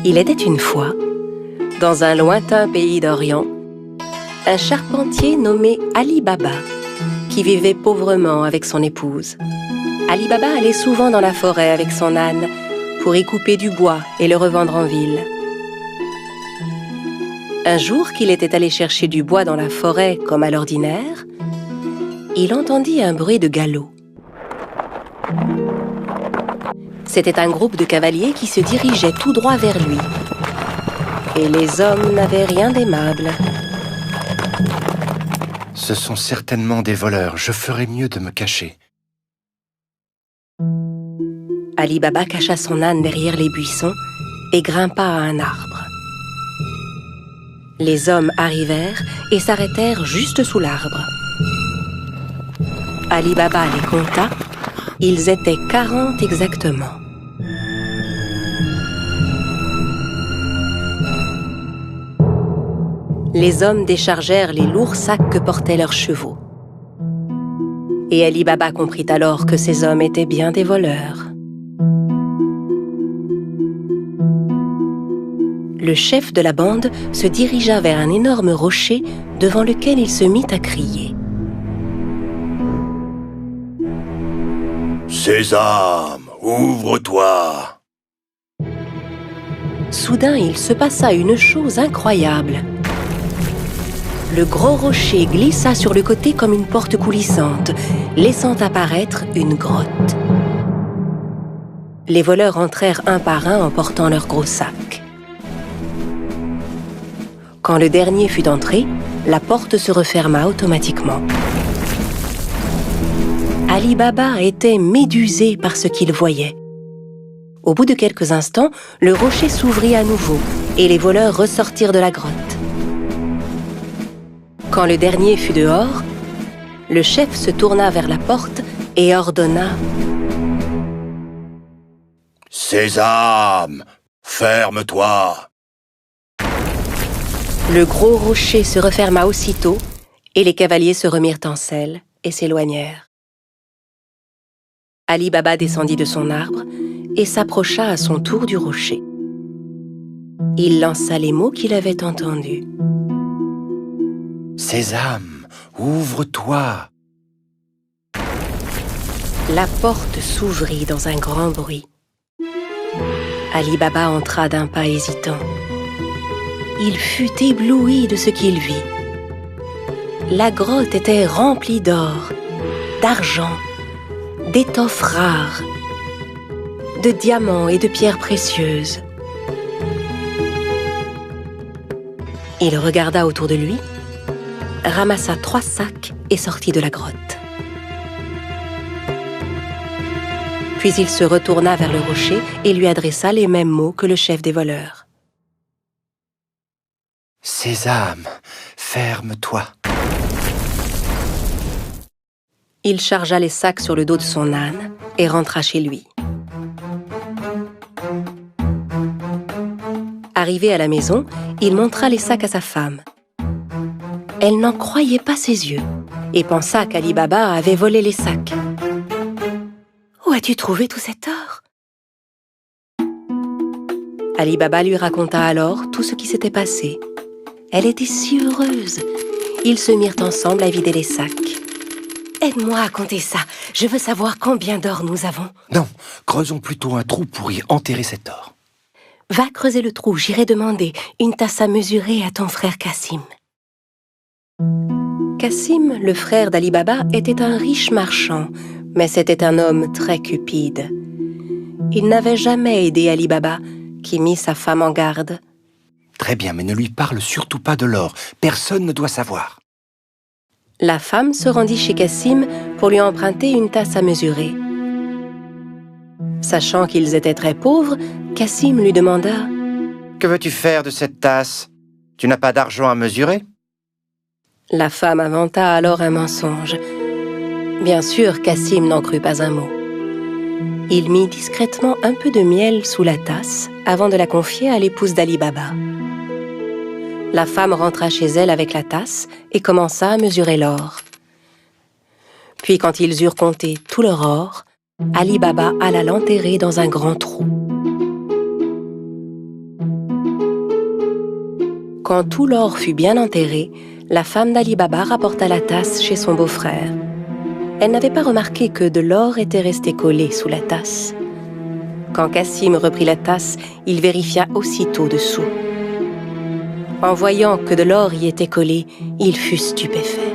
Il était une fois, dans un lointain pays d'Orient, un charpentier nommé Ali Baba, qui vivait pauvrement avec son épouse. Ali Baba allait souvent dans la forêt avec son âne pour y couper du bois et le revendre en ville. Un jour qu'il était allé chercher du bois dans la forêt comme à l'ordinaire, il entendit un bruit de galop. C'était un groupe de cavaliers qui se dirigeait tout droit vers lui. Et les hommes n'avaient rien d'aimable. Ce sont certainement des voleurs. Je ferais mieux de me cacher. Ali Baba cacha son âne derrière les buissons et grimpa à un arbre. Les hommes arrivèrent et s'arrêtèrent juste sous l'arbre. Ali Baba les compta. Ils étaient 40 exactement. Les hommes déchargèrent les lourds sacs que portaient leurs chevaux. Et Ali Baba comprit alors que ces hommes étaient bien des voleurs. Le chef de la bande se dirigea vers un énorme rocher devant lequel il se mit à crier. « Sésame, ouvre-toi !» Soudain, il se passa une chose incroyable. Le gros rocher glissa sur le côté comme une porte coulissante, laissant apparaître une grotte. Les voleurs entrèrent un par un en portant leurs gros sacs. Quand le dernier fut entré, la porte se referma automatiquement. Ali Baba était médusé par ce qu'il voyait. Au bout de quelques instants, le rocher s'ouvrit à nouveau et les voleurs ressortirent de la grotte. Quand le dernier fut dehors, le chef se tourna vers la porte et ordonna « Sésame, ferme-toi !» Le gros rocher se referma aussitôt et les cavaliers se remirent en selle et s'éloignèrent. Ali Baba descendit de son arbre et s'approcha à son tour du rocher. Il lança les mots qu'il avait entendus. « Sésame, ouvre-toi !» La porte s'ouvrit dans un grand bruit. Ali Baba entra d'un pas hésitant. Il fut ébloui de ce qu'il vit. La grotte était remplie d'or, d'argent, d'étoffes rares, de diamants et de pierres précieuses. Il regarda autour de lui, ramassa 3 sacs et sortit de la grotte. Puis il se retourna vers le rocher et lui adressa les mêmes mots que le chef des voleurs. « Sésame, ferme-toi !» Il chargea les sacs sur le dos de son âne et rentra chez lui. Arrivé à la maison, il montra les sacs à sa femme. Elle n'en croyait pas ses yeux et pensa qu'Ali Baba avait volé les sacs. « Où as-tu trouvé tout cet or ?» Ali Baba lui raconta alors tout ce qui s'était passé. Elle était si heureuse. Ils se mirent ensemble à vider les sacs. « Aide-moi à compter ça. Je veux savoir combien d'or nous avons. » « Non, creusons plutôt un trou pour y enterrer cet or. » « Va creuser le trou, j'irai demander une tasse à mesurer à ton frère Cassim. » Cassim, le frère d'Ali Baba, était un riche marchand, mais c'était un homme très cupide. Il n'avait jamais aidé Ali Baba, qui mit sa femme en garde. « Très bien, mais ne lui parle surtout pas de l'or. Personne ne doit savoir. » La femme se rendit chez Cassim pour lui emprunter une tasse à mesurer. Sachant qu'ils étaient très pauvres, Cassim lui demanda « Que veux-tu faire de cette tasse? Tu n'as pas d'argent à mesurer ?» La femme inventa alors un mensonge. Bien sûr, Cassim n'en crut pas un mot. Il mit discrètement un peu de miel sous la tasse avant de la confier à l'épouse d'Ali Baba. La femme rentra chez elle avec la tasse et commença à mesurer l'or. Puis quand ils eurent compté tout leur or, Ali Baba alla l'enterrer dans un grand trou. Quand tout l'or fut bien enterré, la femme d'Ali Baba rapporta la tasse chez son beau-frère. Elle n'avait pas remarqué que de l'or était resté collé sous la tasse. Quand Cassim reprit la tasse, il vérifia aussitôt dessous. En voyant que de l'or y était collé, il fut stupéfait.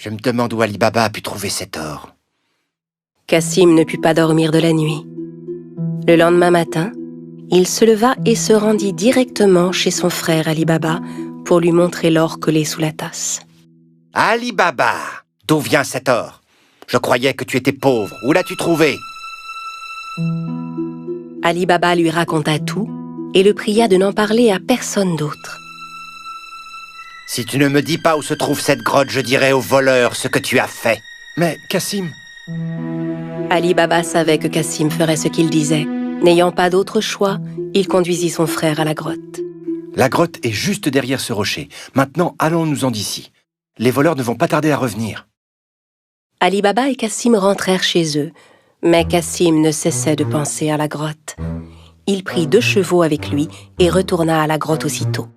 Je me demande où Ali Baba a pu trouver cet or. Cassim ne put pas dormir de la nuit. Le lendemain matin, il se leva et se rendit directement chez son frère Ali Baba pour lui montrer l'or collé sous la tasse. Ali Baba, d'où vient cet or? Je croyais que tu étais pauvre. Où l'as-tu trouvé? Ali Baba lui raconta tout et le pria de n'en parler à personne d'autre. Si tu ne me dis pas où se trouve cette grotte, je dirai aux voleurs ce que tu as fait. Mais, Cassim... Ali Baba savait que Cassim ferait ce qu'il disait. N'ayant pas d'autre choix, il conduisit son frère à la grotte. La grotte est juste derrière ce rocher. Maintenant, allons-nous-en d'ici. Les voleurs ne vont pas tarder à revenir. Ali Baba et Cassim rentrèrent chez eux, mais Cassim ne cessait de penser à la grotte. Il prit 2 chevaux avec lui et retourna à la grotte aussitôt.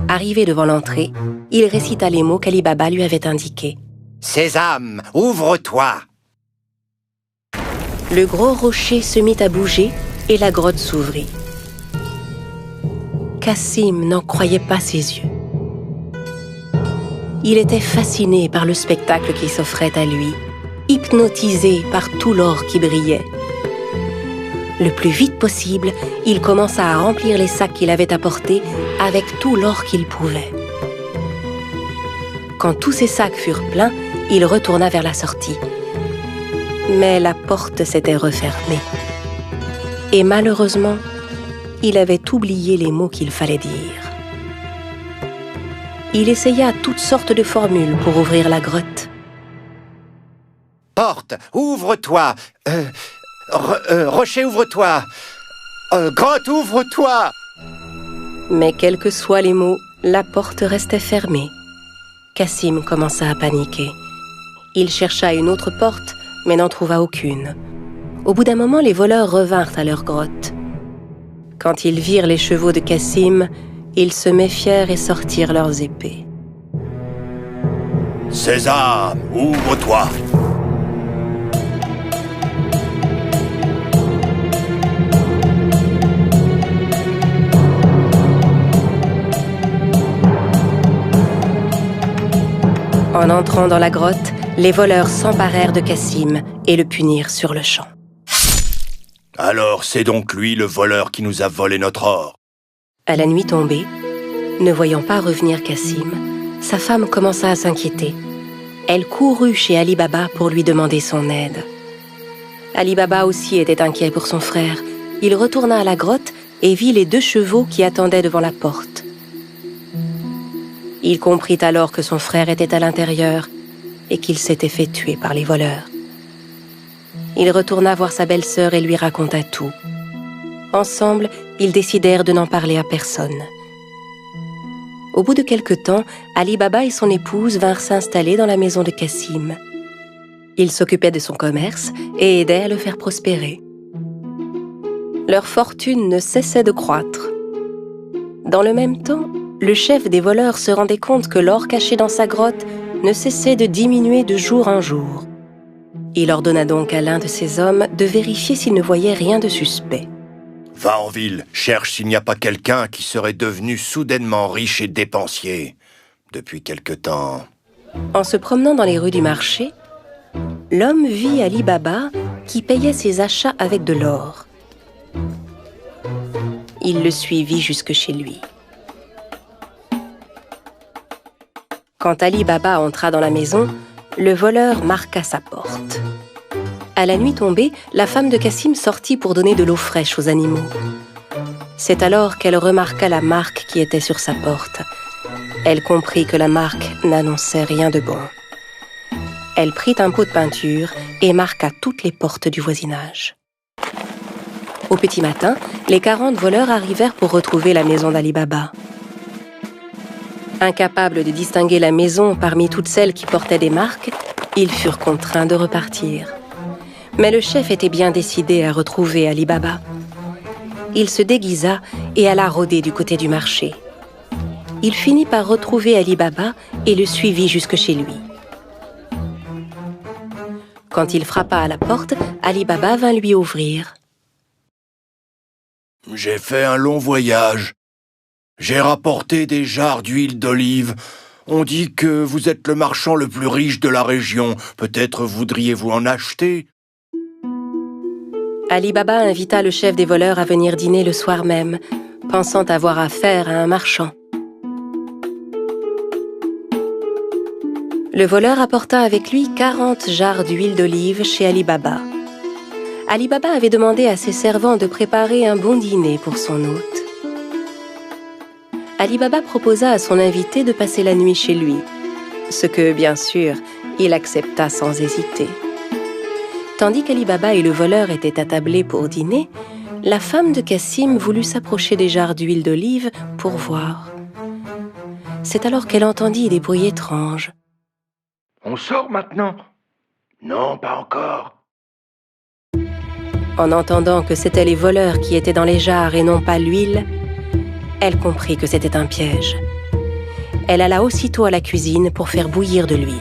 Arrivé devant l'entrée, il récita les mots qu'Ali Baba lui avait indiqués. « Sésame, ouvre-toi » Le gros rocher se mit à bouger et la grotte s'ouvrit. Cassim n'en croyait pas ses yeux. Il était fasciné par le spectacle qui s'offrait à lui, hypnotisé par tout l'or qui brillait. Le plus vite possible, il commença à remplir les sacs qu'il avait apportés avec tout l'or qu'il pouvait. Quand tous ces sacs furent pleins, il retourna vers la sortie. Mais la porte s'était refermée. Et malheureusement, il avait oublié les mots qu'il fallait dire. Il essaya toutes sortes de formules pour ouvrir la grotte. « Porte, ouvre-toi Rocher, ouvre-toi Grotte, ouvre-toi » Mais quels que soient les mots, la porte restait fermée. Cassim commença à paniquer. Il chercha une autre porte, mais n'en trouva aucune. Au bout d'un moment, les voleurs revinrent à leur grotte. Quand ils virent les chevaux de Cassim, ils se méfièrent et sortirent leurs épées. « Sésame, ouvre-toi » En entrant dans la grotte, les voleurs s'emparèrent de Cassim et le punirent sur le champ. « Alors c'est donc lui le voleur qui nous a volé notre or » À la nuit tombée, ne voyant pas revenir Cassim, sa femme commença à s'inquiéter. Elle courut chez Ali Baba pour lui demander son aide. Ali Baba aussi était inquiet pour son frère. Il retourna à la grotte et vit les 2 chevaux qui attendaient devant la porte. Il comprit alors que son frère était à l'intérieur et qu'il s'était fait tuer par les voleurs. Il retourna voir sa belle-sœur et lui raconta tout. Ensemble, ils décidèrent de n'en parler à personne. Au bout de quelque temps, Ali Baba et son épouse vinrent s'installer dans la maison de Cassim. Ils s'occupaient de son commerce et aidaient à le faire prospérer. Leur fortune ne cessait de croître. Dans le même temps, le chef des voleurs se rendait compte que l'or caché dans sa grotte ne cessait de diminuer de jour en jour. Il ordonna donc à l'un de ses hommes de vérifier s'il ne voyait rien de suspect. « Va en ville, cherche s'il n'y a pas quelqu'un qui serait devenu soudainement riche et dépensier depuis quelque temps. » En se promenant dans les rues du marché, l'homme vit Ali Baba qui payait ses achats avec de l'or. Il le suivit jusque chez lui. Quand Ali Baba entra dans la maison, le voleur marqua sa porte. À la nuit tombée, la femme de Cassim sortit pour donner de l'eau fraîche aux animaux. C'est alors qu'elle remarqua la marque qui était sur sa porte. Elle comprit que la marque n'annonçait rien de bon. Elle prit un pot de peinture et marqua toutes les portes du voisinage. Au petit matin, les 40 voleurs arrivèrent pour retrouver la maison d'Ali Baba. Incapable de distinguer la maison parmi toutes celles qui portaient des marques, Ils furent contraints de repartir. Mais le chef était bien décidé à retrouver Ali Baba. Il se déguisa et alla rôder du côté du marché. Il finit par retrouver Ali Baba et le suivit jusque chez lui. Quand il frappa à la porte, Ali Baba vint lui ouvrir. « J'ai fait un long voyage. J'ai rapporté des jarres d'huile d'olive. On dit que vous êtes le marchand le plus riche de la région. Peut-être voudriez-vous en acheter ?» Ali Baba invita le chef des voleurs à venir dîner le soir même, pensant avoir affaire à un marchand. Le voleur apporta avec lui 40 jarres d'huile d'olive chez Ali Baba. Ali Baba avait demandé à ses servants de préparer un bon dîner pour son hôte. Ali Baba proposa à son invité de passer la nuit chez lui, ce que, bien sûr, il accepta sans hésiter. Tandis qu'Ali Baba et le voleur étaient attablés pour dîner, la femme de Cassim voulut s'approcher des jarres d'huile d'olive pour voir. C'est alors qu'elle entendit des bruits étranges. « On sort maintenant ?»« Non, pas encore. » En entendant que c'étaient les voleurs qui étaient dans les jarres et non pas l'huile, elle comprit que c'était un piège. Elle alla aussitôt à la cuisine pour faire bouillir de l'huile.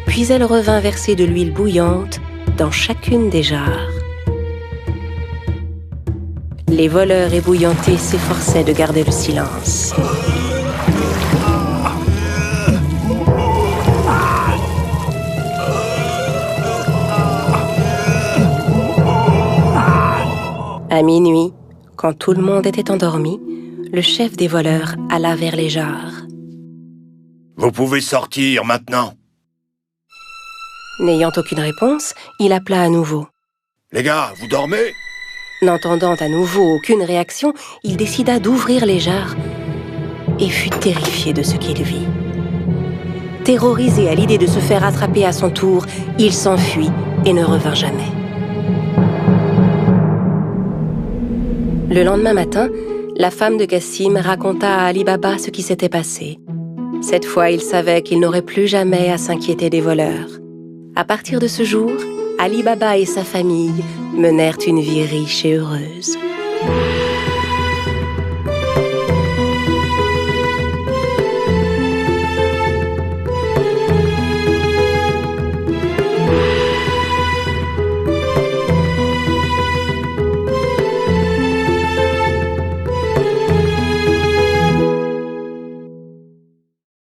Puis elle revint verser de l'huile bouillante dans chacune des jarres. Les voleurs ébouillantés s'efforçaient de garder le silence. À minuit, quand tout le monde était endormi, le chef des voleurs alla vers les jarres. « Vous pouvez sortir maintenant. » N'ayant aucune réponse, il appela à nouveau. « Les gars, vous dormez ?» N'entendant à nouveau aucune réaction, il décida d'ouvrir les jarres et fut terrifié de ce qu'il vit. Terrorisé à l'idée de se faire attraper à son tour, il s'enfuit et ne revint jamais. Le lendemain matin, la femme de Cassim raconta à Ali Baba ce qui s'était passé. Cette fois, il savait qu'il n'aurait plus jamais à s'inquiéter des voleurs. À partir de ce jour, Ali Baba et sa famille menèrent une vie riche et heureuse.